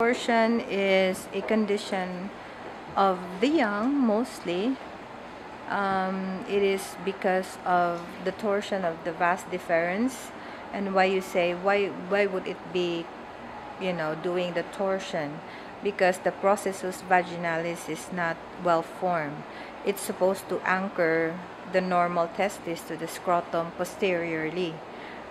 Torsion is a condition of the young mostly. It is because of the torsion of the vas deferens, and why you say why would it be, doing the torsion? Because the processus vaginalis is not well formed. It's supposed to anchor the normal testis to the scrotum posteriorly,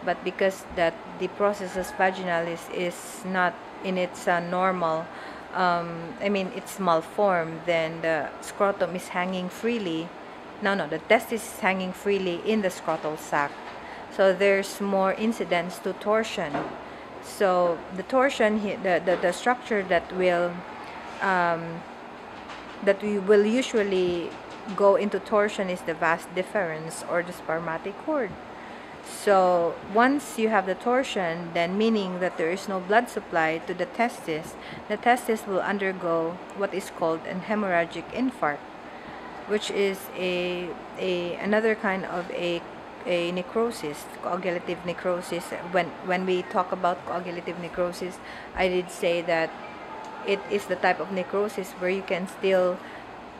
but because that the processus vaginalis is not in its normal, it's malformed, then the scrotum is hanging freely. No, the testis is hanging freely in the scrotal sac. So there's more incidence to torsion. So the torsion, the structure that we will usually go into torsion is the vas deferens or the spermatic cord. So once you have the torsion, then meaning that there is no blood supply to the testis will undergo what is called an hemorrhagic infarct, which is another kind of a necrosis, coagulative necrosis. When we talk about coagulative necrosis, I did say that it is the type of necrosis where you can still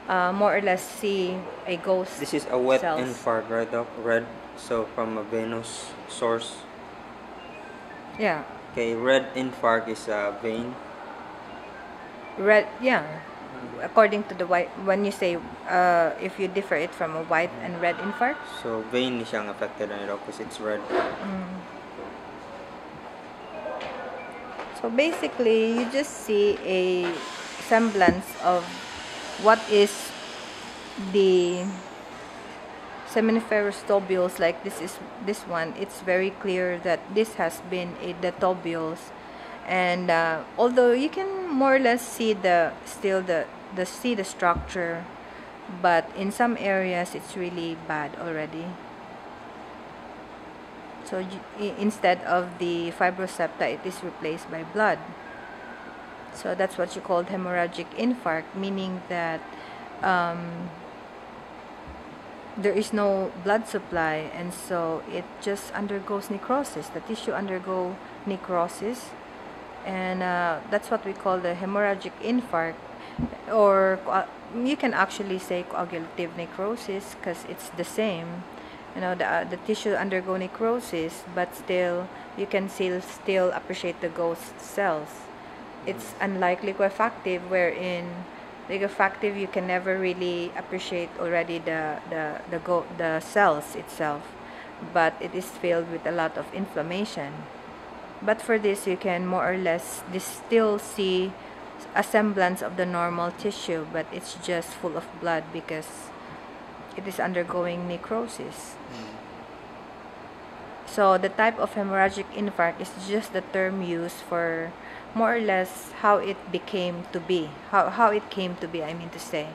more or less see a ghost. This is a wet cells. infarct, right, Doc? Red, so from a venous source. Yeah. Okay, red infarct is a vein. Red, yeah. According to the white, when you say if you differ it from a white and red infarct. So vein is siyang affected because it's red. So basically, you just see a semblance of what is the seminiferous tubules. Like this one, it's very clear that this has been the tubules, and although you can more or less see the structure, but in some areas it's really bad already. So instead of the fibrosepta, it is replaced by blood. So that's what you call hemorrhagic infarct, meaning that there is no blood supply, and so it just undergoes necrosis. The tissue undergo necrosis, and that's what we call the hemorrhagic infarct, or you can actually say coagulative necrosis because it's the same. The tissue undergo necrosis, but still you can still appreciate the ghost cells. It's unlike liquefactive, wherein liquefactive you can never really appreciate already the cells itself, but it is filled with a lot of inflammation. But for this, you can more or less still see a semblance of the normal tissue, but it's just full of blood because it is undergoing necrosis. So the type of hemorrhagic infarct is just the term used for more or less how it became to be, how it came to be, I mean to say.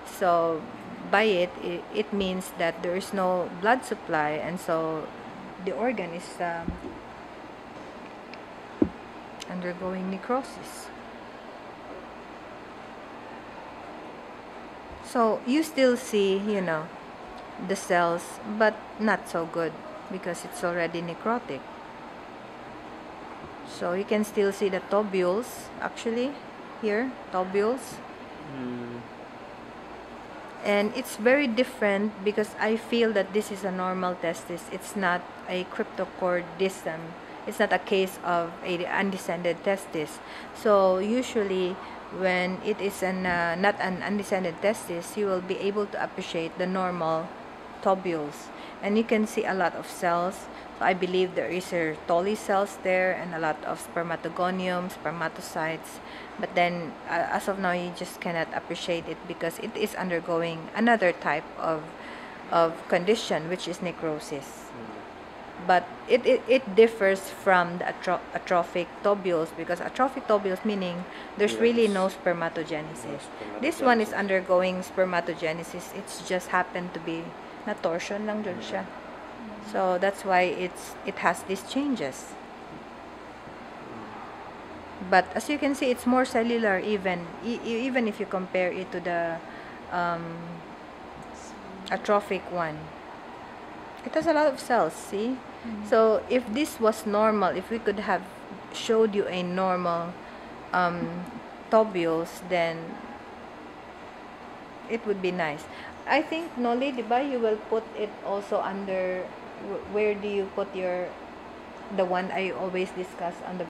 So by it means that there is no blood supply, and so the organ is undergoing necrosis. So you still see, the cells, but not so good because it's already necrotic. So you can still see the tubules, actually, here, tubules. And it's very different because I feel that this is a normal testis. It's not a cryptochordism. It's not a case of a undescended testis. So usually when it is not an undescended testis, you will be able to appreciate the normal tubules, and you can see a lot of cells. So I believe there is Sertoli cells there and a lot of spermatogonium, spermatocytes, but then as of now you just cannot appreciate it because it is undergoing another type of condition, which is necrosis. But it differs from the atrophic tubules, because atrophic tubules meaning there's really no spermatogenesis. This one is undergoing spermatogenesis. It's just happened to be na torsion lang dyan siya. So that's why it has these changes. But as you can see, it's more cellular even if you compare it to the atrophic one. It has a lot of cells, see? So if this was normal, if we could have showed you a normal tubules, then it would be nice. I think, Noli, diba, you will put it also under, where do you put your, the one I always discuss on the